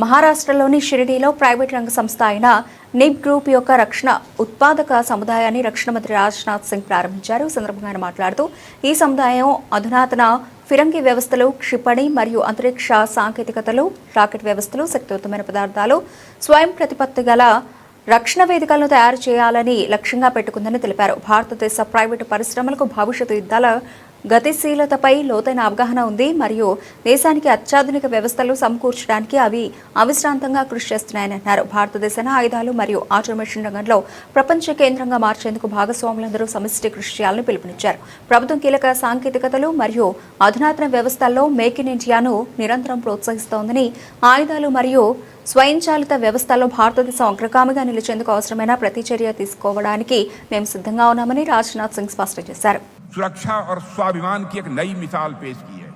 మహారాష్ట్రలోని షిరిడీలో ప్రైవేట్ రంగ సంస్థ అయిన నిప్ గ్రూప్ యొక్క రక్షణ ఉత్పాదక సముదాయాన్ని రక్షణ మంత్రి రాజ్నాథ్ సింగ్ ప్రారంభించారు. ఈ సందర్భంగా ఆయన మాట్లాడుతూ ఈ సముదాయం అధునాతన ఫిరంగి వ్యవస్థలు, క్షిపణి మరియు అంతరిక్ష సాంకేతికతలు, రాకెట్ వ్యవస్థలు, శక్తివంతమైన పదార్థాలు, స్వయం ప్రతిపత్తి గల రక్షణ వేదికలను తయారు చేయాలని లక్ష్యంగా పెట్టుకుందని తెలిపారు. భారతదేశ ప్రైవేటు పరిశ్రమలకు భవిష్యత్తు యుద్ధాల గతిశీలతపై లోతైన అవగాహన ఉంది మరియు దేశానికి అత్యాధునిక వ్యవస్థలు సమకూర్చడానికి అవి అవిశ్రాంతంగా కృషి చేస్తున్నాయని అన్నారు. భారతదేశాన్ని ఆయుధాలు మరియు ఆటోమేషన్ రంగంలో ప్రపంచ కేంద్రంగా మార్చేందుకు భాగస్వాములందరూ సమిష్టి కృషి చేయాలని పిలుపునిచ్చారు. ప్రభుత్వం కీలక సాంకేతికతలు మరియు అధునాతన వ్యవస్థల్లో మేక్ ఇన్ ఇండియాను నిరంతరం ప్రోత్సహిస్తోందని, ఆయుధాలు మరియు స్వయంచాలిత వ్యవస్థల్లో భారతదేశం అగ్రగామిగా నిలిచేందుకు అవసరమైన ప్రతి చర్య తీసుకోవడానికి మేము సిద్ధంగా ఉన్నామని రాజ్నాథ్ సింగ్ స్పష్టం చేశారు. सुरक्षा और स्वाभिमान की एक नई मिसाल पेश की है।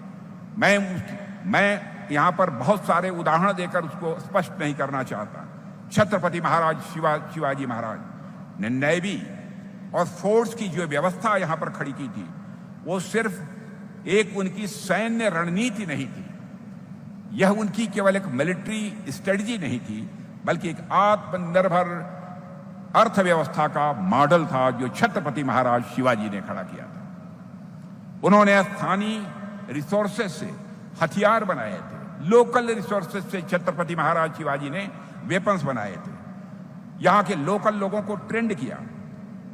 मैं यहाँ पर बहुत सारे उदाहरण देकर उसको स्पष्ट नहीं करना चाहता। छत्रपति महाराज शिवाजी महाराज ने नेवी और फोर्स की जो व्यवस्था यहाँ पर खड़ी की थी, वो सिर्फ एक उनकी सैन्य रणनीति नहीं थी, यह उनकी केवल एक मिलिट्री स्ट्रेटजी नहीं थी, बल्कि एक आत्मनिर्भर अर्थव्यवस्था का मॉडल था जो छत्रपति महाराज शिवाजी ने खड़ा किया था। उन्होंने स्थानीय रिसोर्सेस से हथियार बनाए थे, लोकल रिसोर्सेस से छत्रपति महाराज शिवाजी ने वेपन्स बनाए थे, यहाँ के लोकल लोगों को ट्रेंड किया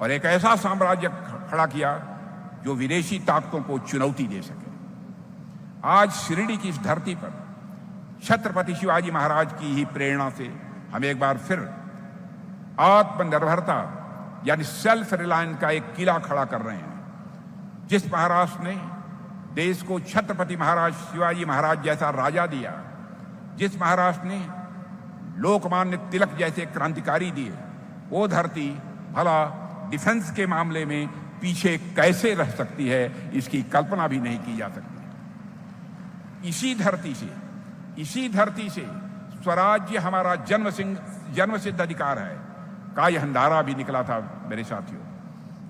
और एक ऐसा साम्राज्य खड़ा किया जो विदेशी ताकतों को चुनौती दे सके। आज शिरडी की इस धरती पर छत्रपति शिवाजी महाराज की ही प्रेरणा से हम एक बार फिर आत्मनिर्भरता यानी सेल्फ रिलायंस का एक किला खड़ा कर रहे हैं। जिस महाराष्ट्र ने देश को छत्रपति महाराज शिवाजी महाराज जैसा राजा दिया, जिस महाराष्ट्र ने लोकमान्य तिलक जैसे क्रांतिकारी दिए, वो धरती भला डिफेंस के मामले में पीछे कैसे रह सकती है, इसकी कल्पना भी नहीं की जा सकती। इसी धरती से स्वराज्य हमारा जन्मसिद्ध अधिकार है का यह नारा भी निकला था। मेरे साथियों,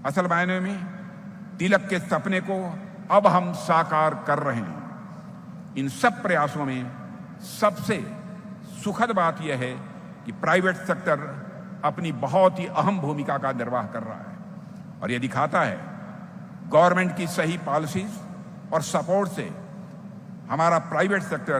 असल मायने में तिलक के सपने को अब हम साकार कर रहे हैं। इन सब प्रयासों में सबसे सुखद बात यह है कि प्राइवेट सेक्टर अपनी बहुत ही अहम भूमिका का निर्वाह कर रहा है और यह दिखाता है गवर्नमेंट की सही पॉलिसीज और सपोर्ट से हमारा प्राइवेट सेक्टर